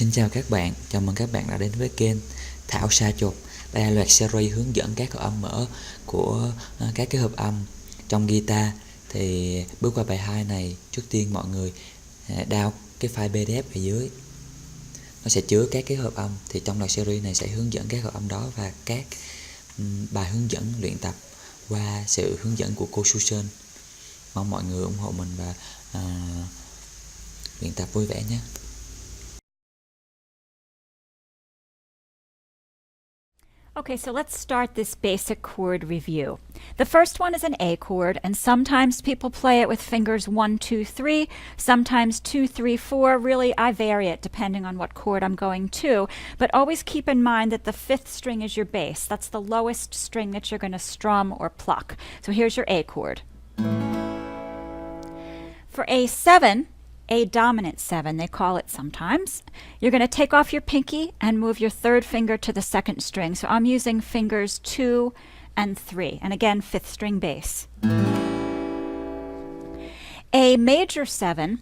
Xin chào các bạn, chào mừng các bạn đã đến với kênh Thảo Sa Chột. Đây là loạt series hướng dẫn các hợp âm mở của các cái hợp âm trong guitar. Thì bước qua bài 2 này, trước tiên mọi người download cái file PDF ở dưới. Nó sẽ chứa các cái hợp âm. Thì trong loạt series này sẽ hướng dẫn các hợp âm đó và các bài hướng dẫn luyện tập qua sự hướng dẫn của cô Susan. Mong mọi người ủng hộ mình và luyện tập vui vẻ nhé. Okay, so let's start this basic chord review. The first one is an A chord, and sometimes people play it with fingers 1, 2, 3, sometimes 2, 3, 4. Really, I vary it depending on what chord I'm going to, but always keep in mind that the 5th string is your bass. That's the lowest string that you're going to strum or pluck. So here's your A chord. For A7, A dominant 7, they call it sometimes. You're going to take off your pinky and move your 3rd finger to the 2nd string. So I'm using fingers 2 and 3. And again, 5th string bass. A major 7,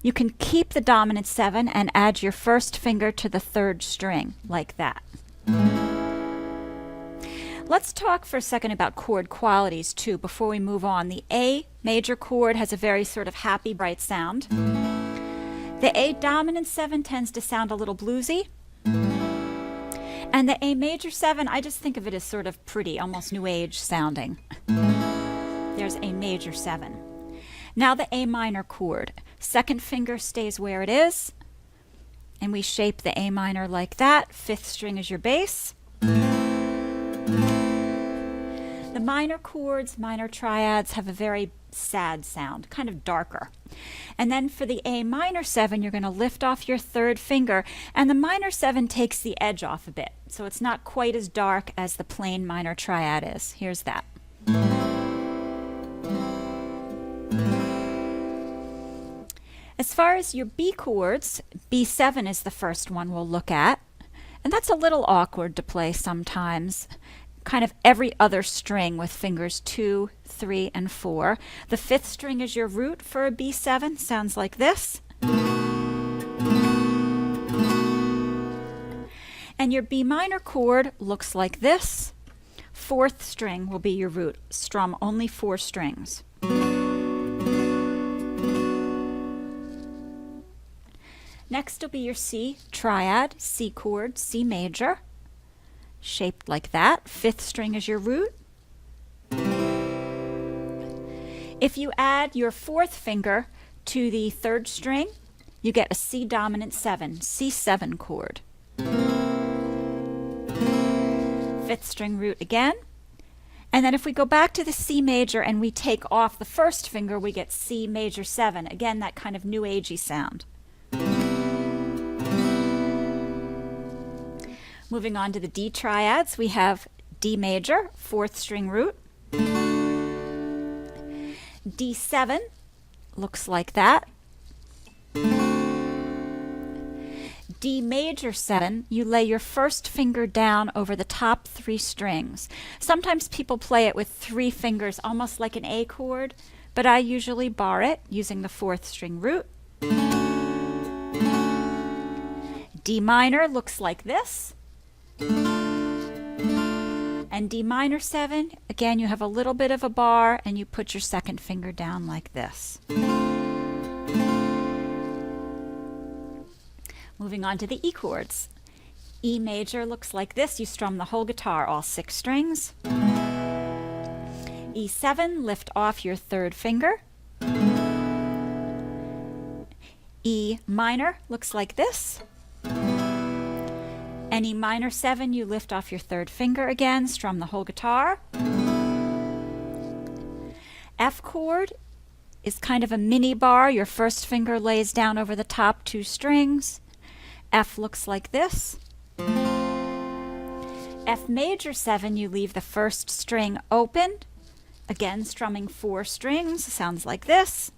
you can keep the dominant 7 and add your 1st finger to the 3rd string, like that. Let's talk for a second about chord qualities too before we move on. The A major chord has a very sort of happy, bright sound. The A dominant 7 tends to sound a little bluesy. And the A major 7, I just think of it as sort of pretty, almost new age sounding. There's A major 7. Now the A minor chord. 2nd finger stays where it is. And we shape the A minor like that. 5th string is your bass. The minor chords, minor triads, have a very sad sound, kind of darker. And then for the A minor 7, you're going to lift off your 3rd finger, and the minor 7 takes the edge off a bit, so it's not quite as dark as the plain minor triad is. Here's that. As far as your B chords, B7 is the first one we'll look at, and that's a little awkward to play sometimes. Kind of every other string with fingers 2, 3, and 4. The 5th string is your root for a B7. Sounds like this. And your B minor chord looks like this. 4th string will be your root. Strum only 4 strings. Next will be your C triad, C chord, C major. Shaped like that. 5th string is your root. If you add your 4th finger to the 3rd string, you get a C dominant 7, C7 chord. 5th string root again. And then if we go back to the C major and we take off the 1st finger, we get C major 7. Again, that kind of new agey sound. Moving on to the D triads, we have D major, 4th string root. D7 looks like that. D major 7, you lay your 1st finger down over the top 3 strings. Sometimes people play it with 3 fingers, almost like an A chord, but I usually bar it using the 4th string root. D minor looks like this. And D minor 7, again you have a little bit of a bar and you put your 2nd finger down like this. Moving on to the E chords. E major looks like this. You strum the whole guitar, all 6 strings. E7, lift off your 3rd finger. E minor looks like this. And E minor 7, you lift off your 3rd finger again, strum the whole guitar. F chord is kind of a mini bar. Your 1st finger lays down over the top 2 strings. F looks like this. F major 7, you leave the 1st string open. Again, strumming 4 strings, sounds like this.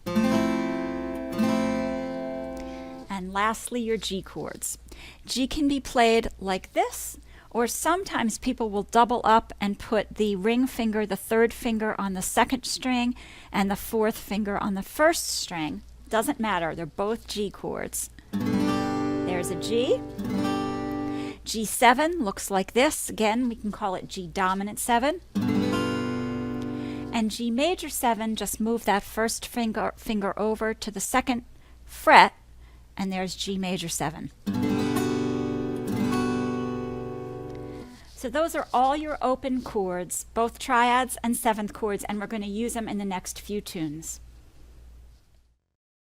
And lastly, your G chords. G can be played like this, or sometimes people will double up and put the ring finger, the 3rd finger on the 2nd string, and the 4th finger on the 1st string. Doesn't matter, they're both G chords. There's a G. G7 looks like this. Again, we can call it G dominant 7. And G major 7, just move that first finger over to the second fret, and there's G major 7. So those are all your open chords, both triads and seventh chords, and we're going to use them in the next few tunes.